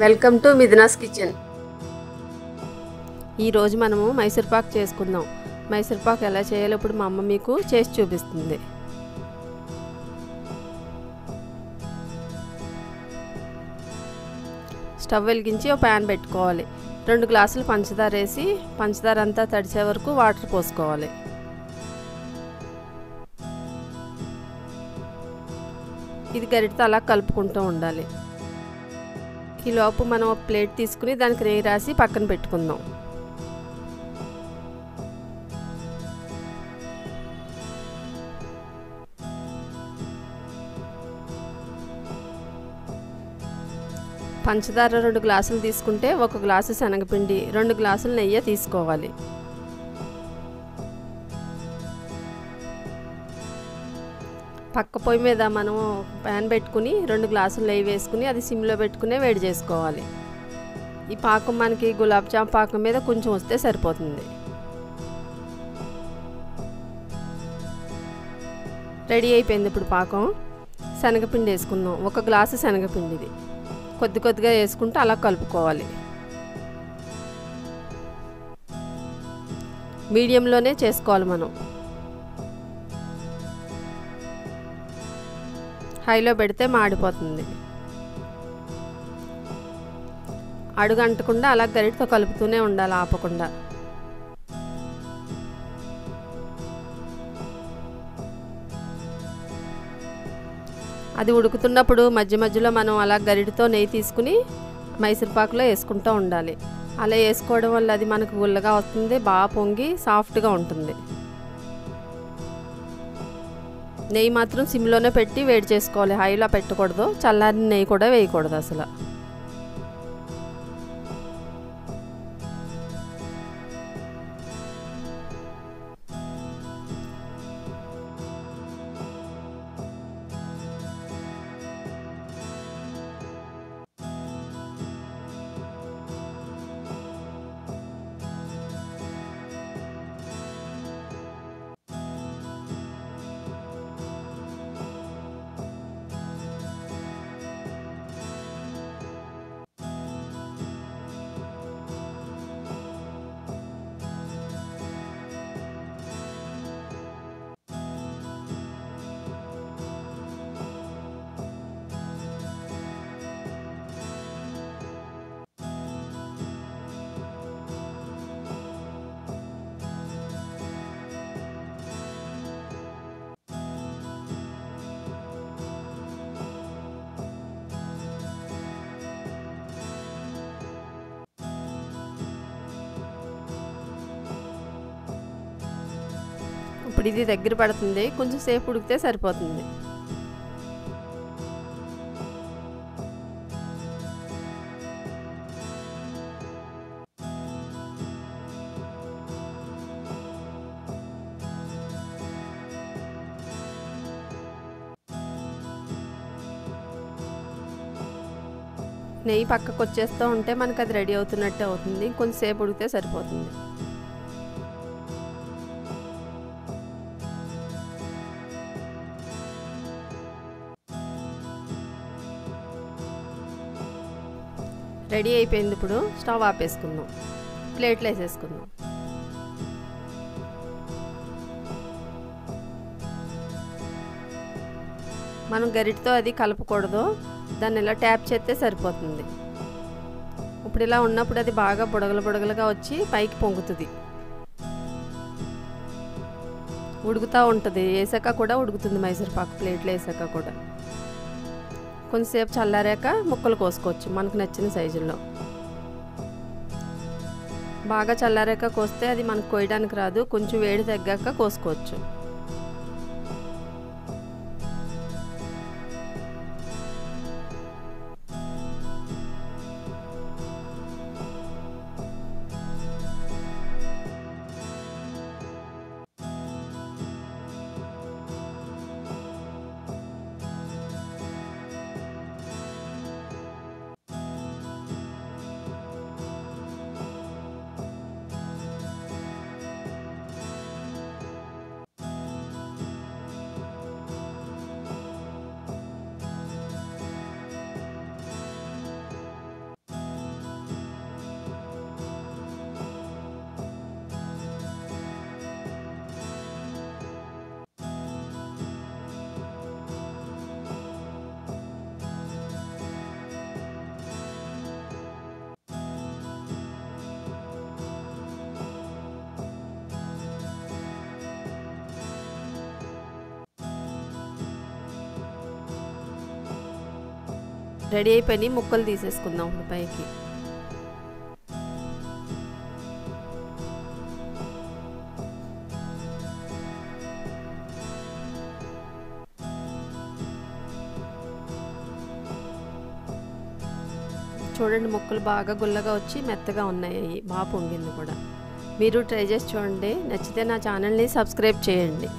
Welcome to Mithuna's kitchen. ఈ రోజు మనము మైసూర్ పాక్ చేసుకుందాం. మైసూర్ పాక్ ఎలా చేయాలో ఇప్పుడు మా అమ్మ మీకు చేసి చూపిస్తుంది. స్టవ్ వెలిగించి ఒక ప్యాన్ పెట్టుకోవాలి. 2 గ్లాసులు పంచదార వేసి పంచదార అంతా తడిసే వరకు వాటర్ పోసుకోవాలి. ఇది గరిటతో అలా కలుపుకుంటూ ఉండాలి. ఈలోపు మనం ఒక ప్లేట్ తీసుకుని దానికి నెయ్యి రాసి పక్కన పెట్టుకుందాం. పంచదార 2 గ్లాసులు తీసుకుంటే 1 గ్లాసు శనగపిండి 2 గ్లాసులు నెయ్యి తీసుకోవాలి. పక్క పొయ్యి మీద మనం ప్యాన్ పెట్టుకుని 2 గ్లాసులు నెయ్యి వేసుకుని అది సిమ్లో పెట్టుకునే వేడి చేసుకోవాలి. ఈ పాకం మనకి గులాబ్ జామ్ పాకం మీద కొంచెం వస్తే సరిపోతుంది. రెడీ అయిపోయింది. ఇప్పుడు పాకం శనగపిండి వేసుకుందాం. 1 గ్లాసు శనగపిండిది కొద్ది కొద్దిగా వేసుకుంటూ అలా కలుపుకోవాలి. మీడియంలోనే చేసుకోవాలి మనం. హైలో పెడితే మాడిపోతుంది. అడుగు అంటకుండా అలా గరిటతో కలుపుతూనే ఉండాలి ఆపకుండా. అది ఉడుకుతున్నప్పుడు మధ్య మధ్యలో మనం అలా గరిటతో నెయ్యి తీసుకుని మైసూర్ పాకులో వేసుకుంటూ ఉండాలి. అలా వేసుకోవడం వల్ల అది మనకు గుల్లగా వస్తుంది, బాగా పొంగి సాఫ్ట్గా ఉంటుంది. నెయ్యి మాత్రం సిమ్లోనే పెట్టి వేడి చేసుకోవాలి. హైలో పెట్టకూడదు. చల్లారిన నెయ్యి కూడా వేయకూడదు అసలు. ఇప్పుడు ఇది దగ్గర పడుతుంది. కొంచెం సేపు ఉడికితే సరిపోతుంది. నెయ్యి పక్కకు వచ్చేస్తూ ఉంటే మనకు అది రెడీ అవుతున్నట్టే అవుతుంది. కొంచెం సేపు ఉడికితే సరిపోతుంది. రెడీ అయిపోయింది. ఇప్పుడు స్టవ్ ఆపేసుకుందాం. ప్లేట్లో వేసేసుకుందాం. మనం గరిటతో అది కలపకూడదు. దాన్ని ఇలా ట్యాప్ చేస్తే సరిపోతుంది. ఇప్పుడు ఇలా ఉన్నప్పుడు అది బాగా బుడగలుగా వచ్చి పైకి పొంగుతుంది. ఉడుకుతూ ఉంటుంది. వేసాక కూడా ఉడుకుతుంది మైసూర్ పాకు. ప్లేట్లో వేసాక కూడా కొంచెంసేపు చల్లారాక ముక్కలు కోసుకోవచ్చు మనకు నచ్చిన సైజుల్లో. బాగా చల్లారాక కోస్తే అది మనకు కోయడానికి రాదు. కొంచెం వేడి తగ్గాక కోసుకోవచ్చు. రెడీ అయిపోయి ముక్కలు తీసేసుకుందాం ఇప్పుడు పైకి. చూడండి ముక్కలు బాగా గుల్లగా వచ్చి మెత్తగా ఉన్నాయి, బాగా పొంగింది కూడా. మీరు ట్రై చేసి చూడండి. నచ్చితే నా ఛానల్ని సబ్స్క్రైబ్ చేయండి.